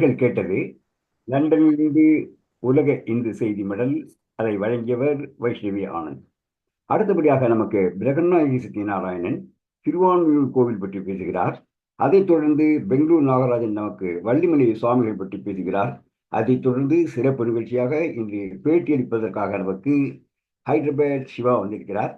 நேர்கள் கேட்டது லண்டனிலிருந்து உலக இந்து செய்தி மடல். அதை வழங்கியவர் வைஷ்ணவி ஆனந்த். அடுத்தபடியாக நமக்கு பிரகன்னாயகி சத்யநாராயணன் திருவான்மியூர் கோவில் பற்றி பேசுகிறார். அதைத் தொடர்ந்து பெங்களூர் நாகராஜன் நமக்கு வள்ளிமலை சுவாமிகள் பற்றி பேசுகிறார். அதைத் தொடர்ந்து சிறப்பு நிகழ்ச்சியாக இன்று பேட்டியளிப்பதற்காக நமக்கு ஹைதராபாத் சிவா வந்திருக்கிறார்.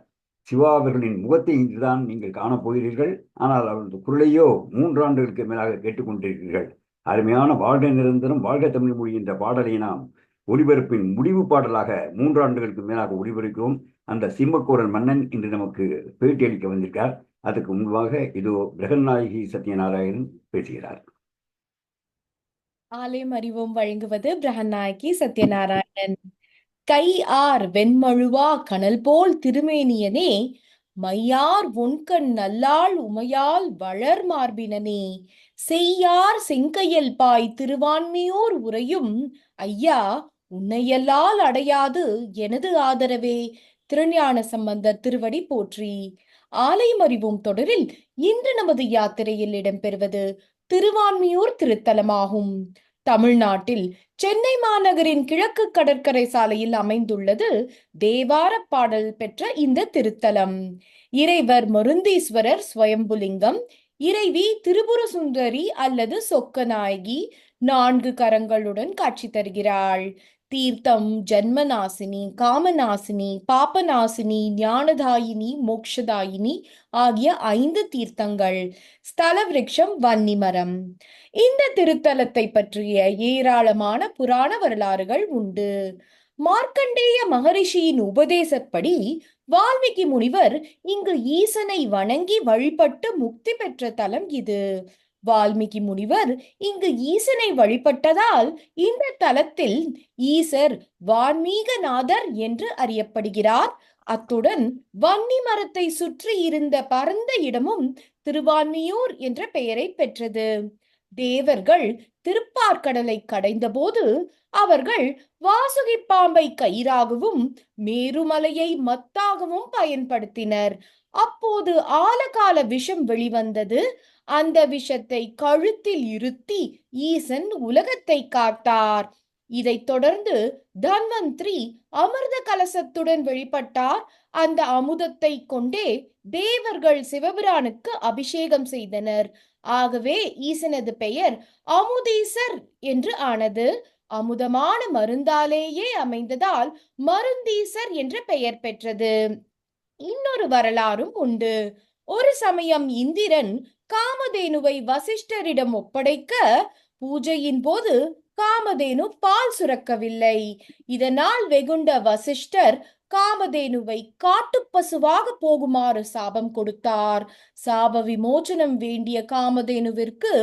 சிவா அவர்களின் முகத்தை இன்றுதான் நீங்கள் காணப்போகிறீர்கள். ஆனால் அவரது குரலையோ 3 ஆண்டுகளுக்கு மேலாக கேட்டுக்கொண்டிருக்கிறீர்கள். அருமையான வாழ்க நிரந்தரம் வாழ்க தமிழ் மொழி என்ற பாடலை நாம் ஒலிபரப்பின் முடிவு பாடலாக 3 ஆண்டுகளுக்கு மேலாக ஒலிபரப்புகிறோம். அந்த சிம்மக்கோரன் மன்னன் இன்று நமக்கு பேட்டி அளிக்க வந்திருக்கார். அதுக்கு முன்பாக இதோ பிரகன்னாயகி சத்யநாராயணன் பேசுகிறார். ஆலயம் அறிவோம் வழங்குவது பிரகன்னாயகி சத்யநாராயணன். கை ஆர் வெண்மழுவா கனல் போல் திருமேனியனே, மையார் உன்கண் நல்லாள் உமையால் வளர் மார்பினனே, செய்யார் செங்கையல் பாய் திருவான்மியூர் உரையும் ஐயா, உன்னையல்லால் அடையாது எனது ஆதரவே. திருஞான சம்பந்தர் திருவடி போற்றி. ஆலயம் அறிவோம் தொடரில் இன்று நமது யாத்திரையில் இடம்பெறுவது திருவான்மியூர் திருத்தலமாகும். தமிழ்நாட்டில் சென்னை மாநகரின் கிழக்கு கடற்கரை சாலையில் அமைந்துள்ளது தேவார பாடல் பெற்ற இந்த திருத்தலம். இறைவர் மருந்தீஸ்வரர் ஸ்வயம்புலிங்கம், இறைவி திரிபுர சுந்தரி அல்லது சொக்கநாயகி 4 கரங்களுடன் காட்சி தருகிறாள். தீர்த்தம் ஜன்மநாசினி, காமநாசினி, பாபநாசினி, ஞானதாயினி, மோக்ஷதாயினி ஆகிய 5 தீர்த்தங்கள். ஸ்தல விருட்சம் வன்னிமரம். இந்த திருத்தலத்தை பற்றிய ஏராளமான புராண வரலாறுகள் உண்டு. மார்க்கண்டேய மகரிஷியின் உபதேசப்படி வால்மீகி முனிவர் இங்கு ஈசனை வணங்கி வழிபட்டு முக்தி பெற்ற தலம் இது. வால்மீகி முனிவர் இங்கு ஈசனை வழிபட்டதால் இந்த தலத்தில் ஈசர் வான்மீகநாதர் என்று அறியப்படுகிறார். அத்துடன் வன்னி மரத்தை சுற்றி இருந்த பரந்த இடமும் திருவான்மியூர் என்ற பெயரை பெற்றது. தேவர்கள் திருப்பார்கடலை கடைந்த போது அவர்கள் வாசுகி பாம்பை கயிறாகவும் மேருமலையை மத்தாகவும் பயன்படுத்தினர். அப்போது ஆலகால விஷம் வெளிவந்தது. அந்த விஷத்தை கழுத்தில் இருத்தி ஈசன் உலகத்தை காத்தார். இதைத் தொடர்ந்து தன்வந்திரி அமிர்த கலசத்துடன் வெளிப்பட்டார். அந்த அமுதத்தை கொண்டே தேவர்கள் சிவபிரானுக்கு அபிஷேகம் செய்தனர். ஆகவே ஈசனது பெயர் அமுதீசர் என்று ஆனது. அமுதமான மருந்தாலேயே அமைந்ததால் மருந்தீசர் என்ற பெயர் பெற்றது. இன்னொரு வரலாறும் உண்டு. ஒரு சமயம் இந்திரன் காமதேனுவை வசிஷ்டரிடம் ஒப்படைக்க பூஜையின் போது காமதேனு பால் சுரக்கவில்லை. இதனால் வெகுண்ட வசிஷ்டர் காமதேனுவை காட்டுப்பசுவாக போகுமாறு சாபம் கொடுத்தார். சாப விமோசனம் வேண்டிய காமதேனுவிற்கு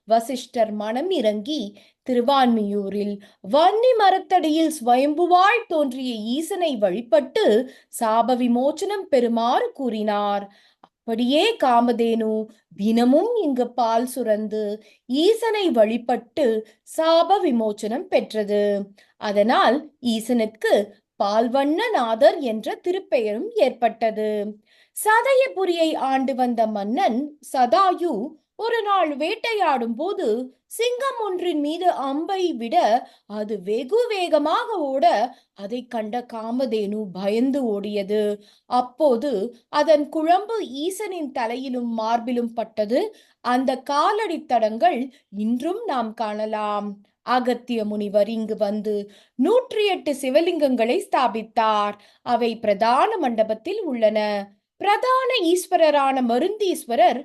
வசிஷ்டர் மனம் இறங்கி திருவான்மியூரில் வன்னி மரத்தடியில் ஸ்வயம்புவாய் தோன்றிய ஈசனை வழிபட்டு சாப விமோசனம் பெறுமாறு கூறினார். அப்படியே காமதேனு தினமும் இங்கு பால் சுரந்து ஈசனை வழிபட்டு சாப விமோசனம் பெற்றது. அதனால் ஈசனுக்கு பால்வண்ணநாதர் என்ற திருப்பெயரும் ஏற்பட்டது. சதயபுரியை ஆண்டு வந்த மன்னன் சதாயு ஒரு நாள் வேட்டையாடும் போது சிங்கம் ஒன்றின் மீது அம்பை விட அது வெகு வேகமாக ஓட அதை கண்ட காமதேனு பயந்து ஓடியது. அப்போது அதன் குழம்பு ஈசனின் தலையிலும் மார்பிலும் பட்டது. அந்த காலடி தடங்கள் இன்றும் நாம் காணலாம். அகத்திய முனிவர் இங்கு வந்து 108 சிவலிங்கங்களை ஸ்தாபித்தார். அவை பிரதான மண்டபத்தில் உள்ளன. பிரதான ஈஸ்வரரான மருந்தீஸ்வரர்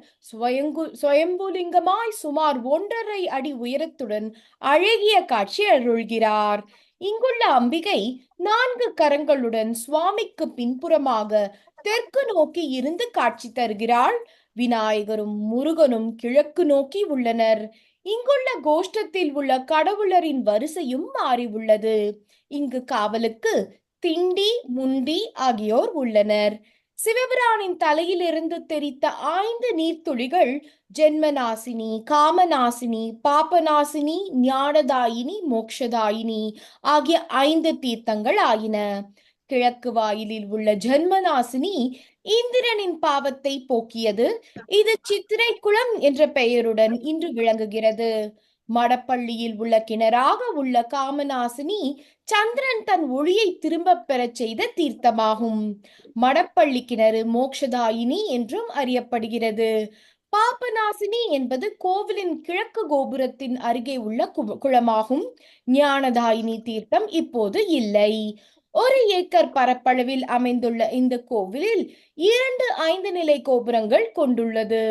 சுயம்புலிங்கமாய் சுமார் 1.5 அடி உயரத்துடன் அழகிய காட்சி அருள்கிறார். இங்குள்ள அம்பிகை 4 கரங்களுடன் சுவாமிக்கு பின்புறமாக தெற்கு நோக்கி இருந்து காட்சி தருகிறாள். விநாயகரும் முருகனும் கிழக்கு நோக்கி உள்ளனர். இங்குள்ள கோஷ்டத்தில் உள்ள கடவுளரின் வரிசையும் மாறி உள்ளது. இங்கு காவலுக்கு திண்டி முண்டி ஆகியோர் உள்ளனர். சிவபிரானின் தலையிலிருந்து தெரித்த 5 நீர்த்துளிகள் ஜென்மநாசினி, காமநாசினி, பாபநாசினி, ஞானதாயினி, மோக்ஷதாயினி ஆகிய 5 தீர்த்தங்கள் ஆயின. கிழக்கு வாயிலில் உள்ள ஜென்மநாசினி இந்திரனின் பாவத்தை போக்கியது. இது சித்திரை குளம் என்ற பெயருடன் இன்று விளங்குகிறது. மடப்பள்ளியில் உள்ள கிணறாக உள்ள காமநாசினி சந்திரன் தன் ஒளியை திரும்பப் பெறச் செய்த தீர்த்தமாகும். மடப்பள்ளி கிணறு மோக்ஷதாயினி என்றும் அறியப்படுகிறது. பாபநாசினி என்பது கோவிலின் கிழக்கு கோபுரத்தின் அருகே உள்ள குளமாகும். ஞானதாயினி தீர்த்தம் இப்போது இல்லை. 1 ஏக்கர் பரப்பளவில் அமைந்துள்ள இந்த கோவிலில் 2 5 நிலை கோபுரங்கள் கொண்டுள்ளது.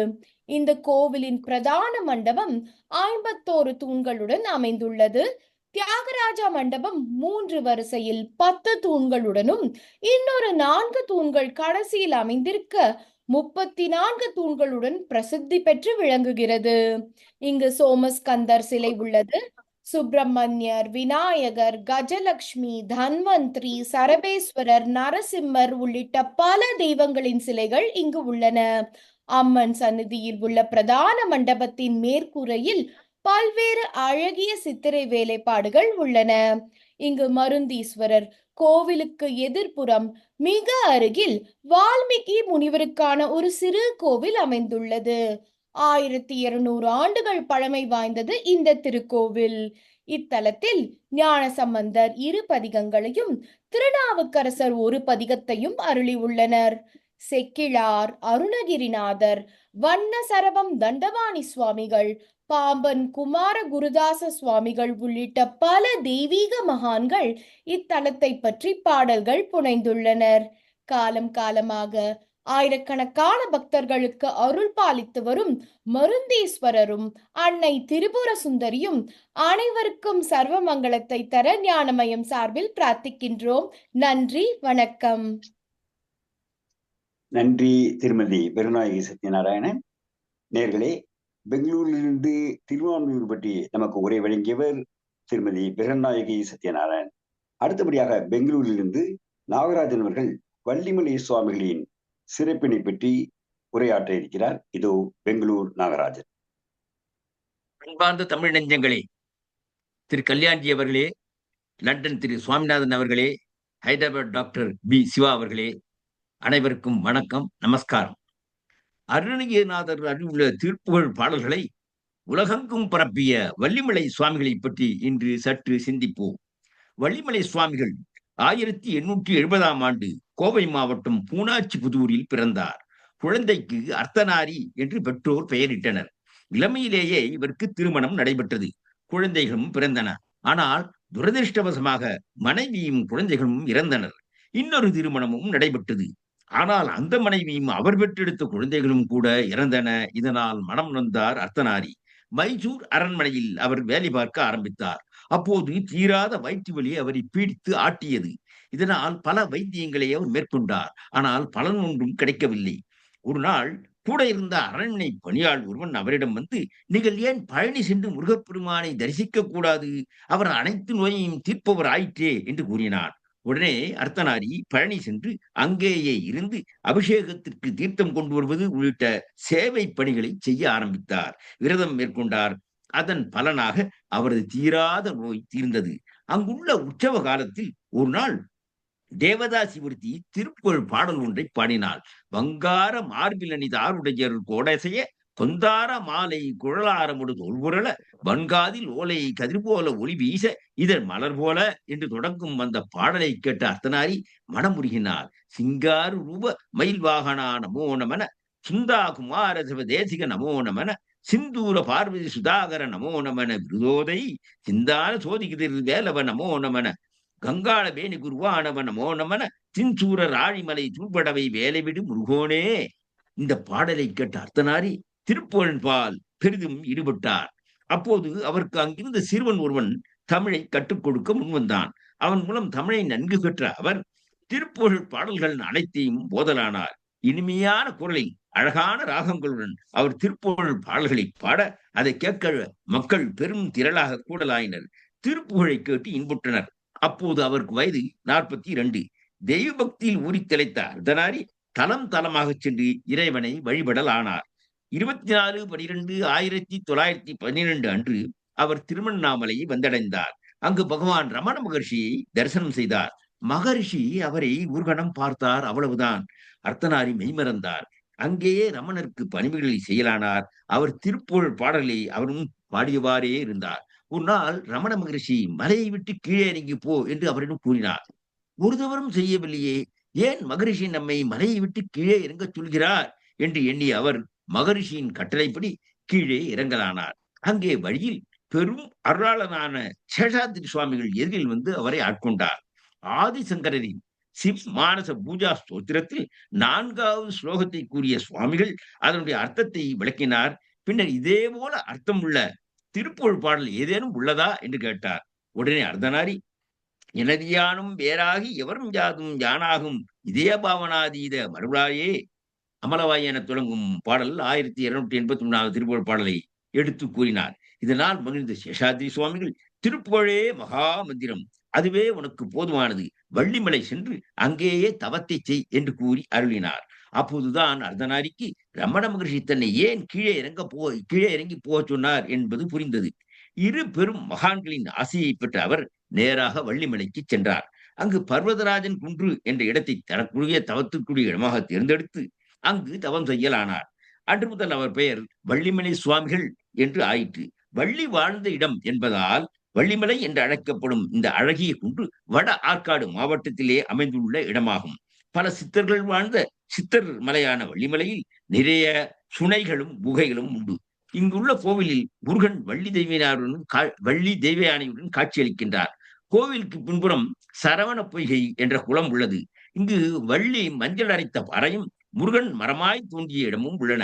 இந்த கோவிலின் பிரதான மண்டபம் 51 தூண்களுடன் அமைந்துள்ளது. தியாகராஜா மண்டபம் 3 வரிசையில் 10 தூண்களுடனும் இன்னொரு 4 தூண்கள் கடைசியில் அமைந்திருக்க 34 தூண்களுடன் பிரசித்தி பெற்று விளங்குகிறது. இங்கு சோமஸ்கந்தர் சிலை உள்ளது. சுப்பிரமணியர், விநாயகர், கஜலட்சுமி, தன்வந்திரி, சரபேஸ்வரர், நரசிம்மர் உள்ளிட்ட பல தெய்வங்களின் சிலைகள் இங்கு உள்ளன. அம்மன் சந்நிதியில் உள்ள பிரதான மண்டபத்தின் மேற்கூரையில் பல்வேறு அழகிய சித்திரை வேலைப்பாடுகள் உள்ளன. இங்கு மருந்தீஸ்வரர் கோவிலுக்கு எதிர்ப்புறம் மிக அருகில் வால்மீகி முனிவருக்கான ஒரு சிறு கோவில் அமைந்துள்ளது. 1200 ஆண்டுகள் பழமை வாய்ந்தது இந்த திருக்கோவில். இத்தலத்தில் ஞானசம்பந்தர் 2 பதிகங்களையும் திருநாவுக்கரசர் 1 பதிகத்தையும் அருளி உள்ளனர். செக்கிழார், அருணகிரிநாதர், வண்ண சரபம் தண்டபாணி சுவாமிகள், பாம்பன் குமார குருதாச சுவாமிகள் உள்ளிட்ட பல தெய்வீக மகான்கள் இத்தலத்தை பற்றி பாடல்கள் புனைந்துள்ளனர். காலம் காலமாக ஆயிரக்கணக்கான பக்தர்களுக்கு அருள் பாலித்து வரும் மருந்தீஸ்வரரும் அன்னை திரிபுர சுந்தரியும் அனைவருக்கும் சர்வ மங்களத்தை தர ஞானமயம் சார்பில் பிரார்த்திக்கின்றோம். நன்றி, வணக்கம். நன்றி திருமதி பெருநாயகி சத்யநாராயணன். நேர்களே, பெங்களூரிலிருந்து திருவான்மியூர் பற்றி நமக்கு உரை வழங்கியவர் திருமதி பெருநாயகி சத்யநாராயணன். அடுத்தபடியாக பெங்களூரிலிருந்து நாகராஜன் அவர்கள் வள்ளிமலை சுவாமிகளின் சிறப்பினை பற்றி உரையாற்ற இருக்கிறார். இதோ பெங்களூர் நாகராஜன். அன்பார்ந்த தமிழ் நெஞ்சங்களே, திரு கல்யாண்ஜி அவர்களே, லண்டன் திரு சுவாமிநாதன் அவர்களே, ஹைதராபாத் டாக்டர் பி சிவா அவர்களே, அனைவருக்கும் வணக்கம், நமஸ்காரம். அருணகிரிநாதர் அருளுள்ள திருப்புகழ் பாடல்களை உலகெங்கும் பரப்பிய வள்ளிமலை சுவாமிகளை பற்றி இன்று சற்று சிந்திப்போம். வள்ளிமலை சுவாமிகள் 1870ஆம் ஆண்டு கோவை மாவட்டம் பூனாச்சி புதூரில் பிறந்தார். குழந்தைக்கு அர்த்தநாரி என்று பெற்றோர் பெயரிட்டனர். இளமையிலேயே இவருக்கு திருமணம் நடைபெற்றது. குழந்தைகளும் பிறந்தன. ஆனால் துரதிருஷ்டவசமாக மனைவியும் குழந்தைகளும் இறந்தனர். இன்னொரு திருமணமும் நடைபெற்றது. ஆனால் அந்த மனைவியும் அவர் பெற்றெடுத்த குழந்தைகளும் கூட இறந்தன. இதனால் மனம் நொந்தார் அர்த்தநாரி. மைசூர் அரண்மனையில் அவர் வேலை பார்க்க ஆரம்பித்தார். அப்போது தீராத வயிற்று வலி அவரை பீடித்து ஆட்டியது. இதனால் பல வைத்தியங்களை அவர் மேற்கொண்டார். ஆனால் பலன் ஒன்றும் கிடைக்கவில்லை. ஒரு நாள் கூட இருந்த அரண்மனை பணியாள் ஒருவன் அவரிடம் வந்து, நீங்கள் ஏன் பழனி சென்று முருகப்பெருமானை தரிசிக்க கூடாது? அவர் அனைத்து நோயையும் தீர்ப்பவர் ஆயிற்றே என்று கூறினார். உடனே அர்த்தநாரி பழனி சென்று அங்கேயே இருந்து அபிஷேகத்திற்கு தீர்த்தம் கொண்டு வருவது உள்ளிட்ட சேவை பணிகளை செய்ய ஆரம்பித்தார். விரதம் மேற்கொண்டார். அதன் பலனாக அவரது தீராத நோய் தீர்ந்தது. அங்குள்ள உற்சவ காலத்தில் ஒரு நாள் தேவதாசி ஒருத்தி திருப்புகழ் பாடல் ஒன்றை பாடினாள். வங்கார மார்பில் அணிதாருடையர் கோடசைய கொந்தார மாலை குழலாரமுடு தோல்புரள வன்காதில் ஓலை கதிர் போல ஒளி வீச இதழ் மலர் போல என்று தொடங்கும் அந்த பாடலை கேட்ட அர்த்தநாரி மனமுருகினார். சிங்காரு ரூப மயில் வாகனா நமோ நமன, சுந்தா குமார சிவ தேசிக நமோ நமன, சிந்தூர பார்வதி சுதாகர நமோ நமன, விருதோதை சிந்தான சோதிகிதிர் வேலவ நமோ நமன, கங்காள வேணி குருவானவ நமோ நமன, தின்சூர ராழிமலை தூள்படவை வேலைவிடு முருகோனே. இந்த பாடலை கேட்ட அர்த்தநாரி திருப்புகழ்பால் பெரிதும் ஈடுபட்டார். அப்போது அவருக்கு அங்கிருந்த சிறுவன் ஒருவன் தமிழை கற்றுக் கொடுக்க முன்வந்தான். அவன் மூலம் தமிழை நன்கு கற்ற அவர் திருப்புகழ் பாடல்கள் அனைத்தையும் போதலானார். இனிமையான குரலில் அழகான ராகங்களுடன் அவர் திருப்புகழ் பாடல்களை பாட அதை கேட்க மக்கள் பெரும் திரளாக கூடலாயினர். திருப்புகழை கேட்டு இன்புற்றனர். அப்போது அவருக்கு வயது 42. தெய்வ பக்தியில் ஊறி திளைத்த அர்த்தநாரி தலம் தலமாக சென்று இறைவனை வழிபடலானார். 24/12/1912 அன்று அவர் திருவண்ணாமலையை வந்தடைந்தார். அங்கு பகவான் ரமண மகர்ஷியை தரிசனம் செய்தார். மகரிஷி அவரை ஒரு கணம் பார்த்தார், அவ்வளவுதான். அர்த்தநாரி மெய்மறந்தார். அங்கேயே ரமணருக்கு பணிவுகளை செய்யலானார். அவர் திருப்புகழ் பாடலை அவரும் பாடியவாறே இருந்தார். ஒரு நாள் ரமண மகரிஷி மலையை விட்டு கீழே இறங்கி போ என்று அவரிடம் கூறினார். ஒரு தவறும் செய்யவில்லையே, ஏன் மகரிஷி நம்மை மலையை விட்டு கீழே இறங்கச் சொல்கிறார் என்று எண்ணிய அவர் மகரிஷியின் கட்டளைப்படி கீழே இறங்கலானார். அங்கே வழியில் பெரும் அருளாளனான சேஷாத்ரி சுவாமிகள் எதிரில் வந்து அவரை ஆட்கொண்டார். ஆதிசங்கரின் சிவ் மானச பூஜா ஸ்தோத்திரத்தில் 4வது ஸ்லோகத்தை கூறிய சுவாமிகள் அதனுடைய அர்த்தத்தை விளக்கினார். பின்னர் இதே போல அர்த்தம் உள்ள திருப்புகழ் பாடல் ஏதேனும் உள்ளதா என்று கேட்டார். உடனே அர்த்தநாரி, எனது யானும் வேறாகி எவரும் யாதும் யானாகும் இதே பாவனாதீத மறுபடாயே அமலவாய் என தொடங்கும் பாடல் 1281வது திருப்புகழ் பாடலை எடுத்து கூறினார். இதனால் மகிழ்ந்த சேஷாத்ரி சுவாமிகள், திருப்புகழே மகா மந்திரம், அதுவே உனக்கு போதுமானது, வள்ளிமலை சென்று அங்கேயே தவத்தை செய் என்று கூறி அருளினார். அப்போதுதான் அர்த்தநாரிக்கு ரமண மகரிஷி தன்னை ஏன் கீழே இறங்கி போக சொன்னார் என்பது புரிந்தது. இரு பெரும் மகான்களின் ஆசையை பெற்ற அவர் நேராக வள்ளிமலைக்கு சென்றார். அங்கு பர்வதராஜன் குன்று என்ற இடத்தை தனக்குரிய தவத்திற்குரிய இடமாக தேர்ந்தெடுத்து அங்கு தவம் செய்யலானார். அன்று முதல் அவர் பெயர் வள்ளிமலை சுவாமிகள் என்று ஆயிற்று. வள்ளி வாழ்ந்த இடம் என்பதால் வள்ளிமலை என்று அழைக்கப்படும் இந்த அழகிய குன்று வட ஆற்காடு மாவட்டத்திலே அமைந்துள்ள இடமாகும். பல சித்தர்கள் வாழ்ந்த சித்தர் மலையான வள்ளிமலையில் நிறைய சுனைகளும் குகைகளும் உண்டு. இங்குள்ள கோவிலில் முருகன் வள்ளி தெய்வயானையுடன் காட்சியளிக்கின்றார். கோவிலுக்கு பின்புறம் சரவண பொய்கை என்ற குளம் உள்ளது. இங்கு வள்ளி மஞ்சள் அரைத்த பாறையும் முருகன் மரமாய் தோன்றிய இடமும் உள்ளன.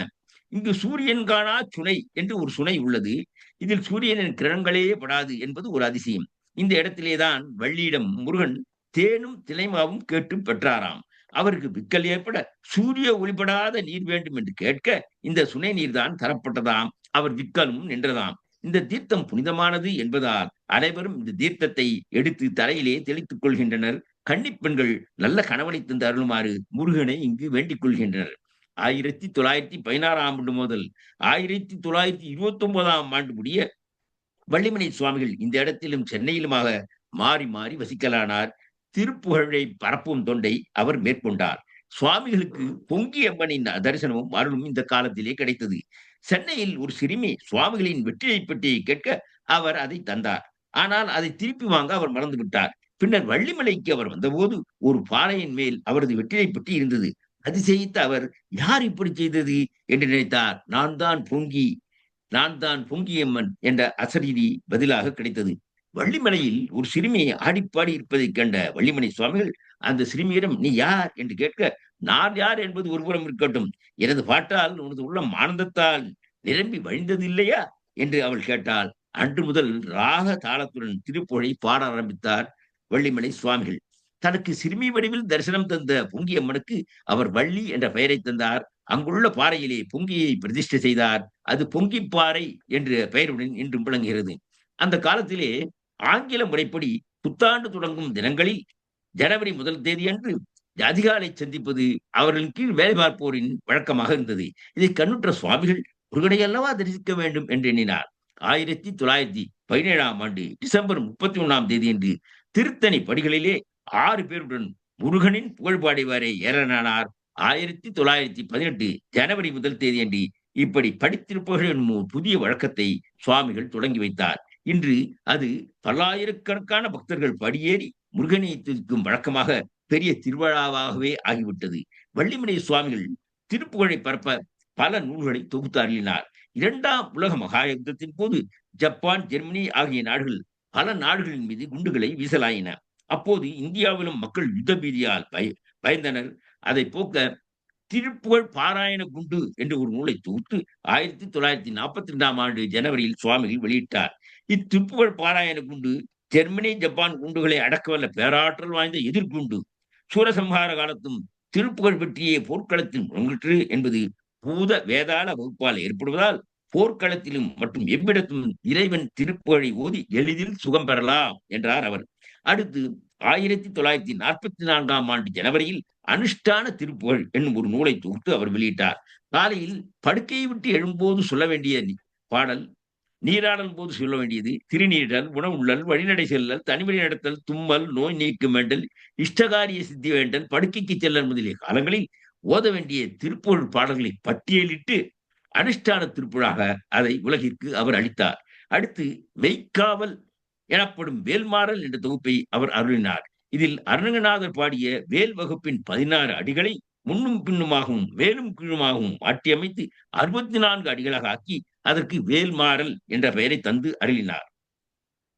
இங்கு சூரியன் காணா சுனை என்று ஒரு சுனை உள்ளது. இதில் சூரியனின் கிரணங்களே படாது என்பது ஒரு அதிசயம். இந்த இடத்திலேதான் வள்ளியிடம் முருகன் தேனும் திளைமாவும் கேட்டு பெற்றாராம். அவருக்கு விக்கல் ஏற்பட சூரிய ஒளிபடாத நீர் வேண்டும் என்று கேட்க இந்த சுனை நீர்தான் தரப்பட்டதாம். அவர் விக்கலும் நின்றதாம். இந்த தீர்த்தம் புனிதமானது என்பதால் அனைவரும் இந்த தீர்த்தத்தை எடுத்து தலையிலே தெளித்துக் கொள்கின்றனர். கன்னிப்பெண்கள் நல்ல கணவனை தந்து அருளுமாறு முருகனை இங்கு வேண்டிக் கொள்கின்றனர். 1916ஆம் ஆண்டு முதல் 1929ஆம் ஆண்டு முடிய வள்ளிமலை சுவாமிகள் இந்த இடத்திலும் சென்னையிலுமாக மாறி மாறி வசிக்கலானார். திருப்புகழை பரப்பும் தொண்டை அவர் மேற்கொண்டார். சுவாமிகளுக்கு பொங்கி அம்மனின் தரிசனமும் அருளும் இந்த காலத்திலே கிடைத்தது. சென்னையில் ஒரு சிறுமி சுவாமிகளின் வெற்றிலை பெட்டியை கேட்க அவர் அதை தந்தார். ஆனால் அதை திருப்பி வாங்க அவர் மறந்து விட்டார். பின்னர் வள்ளிமலைக்கு அவர் வந்தபோது ஒரு பாறையின் மேல் அவரது வெற்றிலை பெட்டி இருந்தது. அதிசயித்த அவர், யார் இப்படி செய்தது என்று நினைத்தார். நான் தான் பொங்கியம்மன் என்ற அசரீதி பதிலாக கிடைத்தது. வள்ளிமலையில் ஒரு சிறுமி ஆடிப்பாடி இருப்பதைக் கண்ட வள்ளிமலை சுவாமிகள் அந்த சிறுமியிடம், நீ யார் என்று கேட்க, நான் யார் என்பது ஒருபுறம் இருக்கட்டும், எனது பாட்டால் உனது உள்ளம் ஆனந்தத்தால் நிரம்பி வழிந்தது இல்லையா என்று அவள் கேட்டாள். அன்று முதல் ராக தாளத்துடன் திருப்புகழை பாட ஆரம்பித்தார் வள்ளிமலை சுவாமிகள். தனக்கு சிறுமி வடிவில் தரிசனம் தந்த பொங்கியம்மனுக்கு அவர் வள்ளி என்ற பெயரை தந்தார். அங்குள்ள பாறையிலே பொங்கியை பிரதிஷ்டை செய்தார். அது பொங்கிப்பாறை என்ற பெயருடன் இன்றும் விளங்குகிறது. அந்த காலத்திலே ஆங்கில முறைப்படி புத்தாண்டு தொடங்கும் தினங்களில் ஜனவரி 1 தேதி அன்று அதிகாலை சந்திப்பது அவர்களின் கீழ் வேலை பார்ப்போரின் வழக்கமாக இருந்தது. இதை கண்ணுற்ற சுவாமிகள் முருகனை அல்லவா தரிசிக்க வேண்டும் என்று எண்ணினார். 1917ஆம் ஆண்டு டிசம்பர் 31ஆம் தேதி அன்று திருத்தணி படிகளிலே 6 பேருடன் முருகனின் புகழ்பாடிவாரை ஏறனானார். 1918 ஜனவரி 1 தேதி அன்று இப்படி படித்திருப்பவர்கள் என்னும் புதிய வழக்கத்தை சுவாமிகள் தொடங்கி வைத்தார். இன்று அது பல்லாயிரக்கணக்கான பக்தர்கள் படியேறி முருகனை துதிக்கும் வழக்கமாக பெரிய திருவிழாவாகவே ஆகிவிட்டது. வள்ளிமலை சுவாமிகள் திருப்புகழை பரப்ப பல நூல்களை தொகுத்து அருளினார். 2ஆம் உலக மகா யுத்தத்தின் போது ஜப்பான், ஜெர்மனி ஆகிய நாடுகள் பல நாடுகளின் மீது குண்டுகளை வீசலாயின. அப்போது இந்தியாவிலும் மக்கள் யுத்த பீதியால் பயந்தனர். அதை போக்க திருப்புகழ் பாராயண குண்டு என்று ஒரு நூலை தொகுத்து 1942ஆம் ஆண்டு ஜனவரியில் சுவாமிகள் வெளியிட்டார். இத்திருப்புகழ் பாராயண குண்டு ஜெர்மனி, ஜப்பான் குண்டுகளை அடக்கவல்ல பேராற்றல் வாய்ந்த எதிர்குண்டு. சூரசம்ஹார காலத்தும் திருப்புகழ் வெற்றியே போர்க்களத்தில் முழங்கிற்று என்பது பூத வேதாள வகுப்பால் ஏற்படுவதால் போர்க்களத்திலும் மற்றும் எவ்விடத்தும் இறைவன் திருப்புகழை ஓதி எளிதில் சுகம் பெறலாம் என்றார் அவர். அடுத்து 1944ஆம் ஆண்டு ஜனவரியில் அனுஷ்டான திருப்புகழ் என்னும் ஒரு நூலை தொகுத்து அவர் வெளியிட்டார். காலையில் படுக்கையை விட்டு எழும்போது சொல்ல வேண்டிய பாடல், நீராடல் போது சொல்ல வேண்டியது, திருநீடல், உணவுள்ளல், வழிநடை செல்லல், தனிவழி நடத்தல், தும்மல், நோய் நீக்கு வேண்டல், இஷ்டகாரிய சித்தி வேண்டல், படுக்கைக்கு செல்லல் முதலிய காலங்களில் ஓத வேண்டிய திருப்புகழ் பாடல்களை பட்டியலிட்டு அனுஷ்டான திருப்புகழாக அதை உலகிற்கு அவர் அளித்தார். அடுத்து மெய்க்காவல் எனப்படும் வேல்மாறல் என்ற தொகுப்பை அவர் அருளினார். இதில் அருணகிரிநாதர் பாடிய வேல் வகுப்பின் 16 அடிகளை முன்னும் பின்னுமாகவும் மேலும் கீழுமாகவும் மாற்றியமைத்து 64 அடிகளாக ஆக்கி அதற்கு வேல்மாறல் என்ற பெயரை தந்து அருளினார்.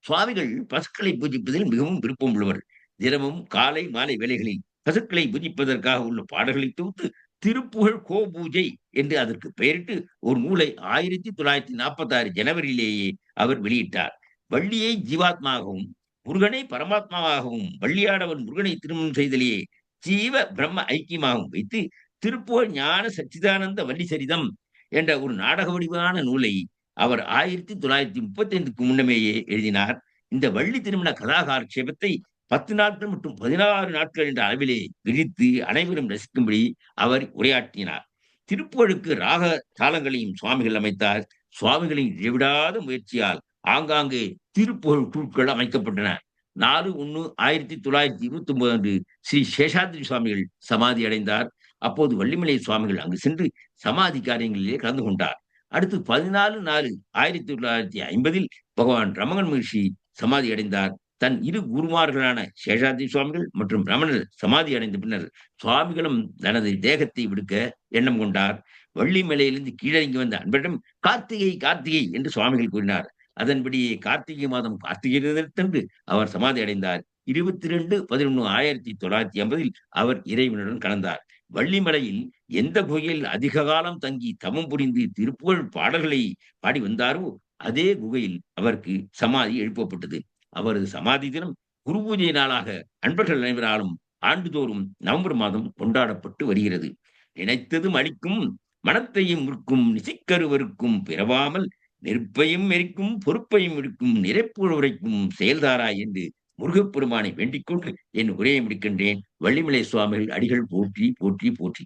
சுவாமிகள் பசுக்களை பூஜிப்பதில் மிகவும் விருப்பம் உள்ளவர். தினமும் காலை மாலை வேளைகளில் பசுக்களை பூஜிப்பதற்காக உள்ள பாடல்களை தொகுத்து திருப்புகழ் கோ பூஜை என்று அதற்கு பெயரிட்டு ஒரு நூலை 1946 ஜனவரியிலேயே அவர் வெளியிட்டார். வள்ளியை ஜீவாத்மாகவும் முருகனை பரமாத்மாவாகவும் வள்ளியாடவன் முருகனை திருமணம் செய்தலையே ஜீவ பிரம்ம ஐக்கியமாகவும் வைத்து திருப்புகழ் ஞான சச்சிதானந்த வள்ளி சரிதம் என்ற ஒரு நாடக வடிவான நூலை அவர் 1935க்கு முன்னமேயே எழுதினார். இந்த வள்ளி திருமண கதாகாட்சேபத்தை 10 நாட்கள் மற்றும் 16 நாட்கள் என்ற அளவிலே விரித்து அனைவரும் ரசிக்கும்படி அவர் உரையாற்றினார். திருப்புகழுக்கு ராக தாளங்களையும் சுவாமிகள் அமைத்தார். சுவாமிகளின் இடைவிடாத முயற்சியால் ஆங்காங்கே திருப்புகழ் குழுக்கள் அமைக்கப்பட்டன. 4/1/1929 அன்று ஸ்ரீ சேஷாத்ரி சுவாமிகள் சமாதி அடைந்தார். அப்போது வள்ளிமலை சுவாமிகள் அங்கு சென்று சமாதி காரியங்களிலே கலந்து கொண்டார். அடுத்து 14/4/1950 பகவான் ரமண மகிழ்ச்சி சமாதி அடைந்தார். தன் இரு குருமார்களான சேஷாத்ரி சுவாமிகள் மற்றும் ரமணர் சமாதி அடைந்த பின்னர் சுவாமிகளும் தனது தேகத்தை விடுக்க எண்ணம் கொண்டார். வள்ளிமலையிலிருந்து கீழறங்கி வந்த அன்பரிடம் கார்த்திகை கார்த்திகை என்று சுவாமிகள் கூறினார். அதன்படியே கார்த்திகை மாதம் கார்த்திகை தினத்தன்று அவர் சமாதி அடைந்தார். 22/11/1950 அவர் இறைவனுடன் கலந்தார். வள்ளிமலையில் எந்த குகையில் அதிக காலம் தங்கி தவம் புரிந்து திருப்புகழ் பாடல்களை பாடி வந்தாரோ அதே குகையில் அவருக்கு சமாதி எழுப்பப்பட்டது. அவரது சமாதி தினம் குரு பூஜை நாளாக அன்பர்கள் அனைவராலும் ஆண்டுதோறும் நவம்பர் மாதம் கொண்டாடப்பட்டு வருகிறது. நினைத்ததும் அளிக்கும் மனத்தையும் விற்கும் நிசிக்கருவருக்கும் பிறவாமல் நெருப்பையும் எரிக்கும் பொறுப்பையும் இருக்கும் நிறைப்புழ உரைக்கும் செயல்தாராய் என்று முருகப்பெருமானை வேண்டிக் கொண்டு என் உரையை முடிக்கின்றேன். வள்ளிமலை சுவாமிகள் அடிகள் போற்றி போற்றி போற்றி.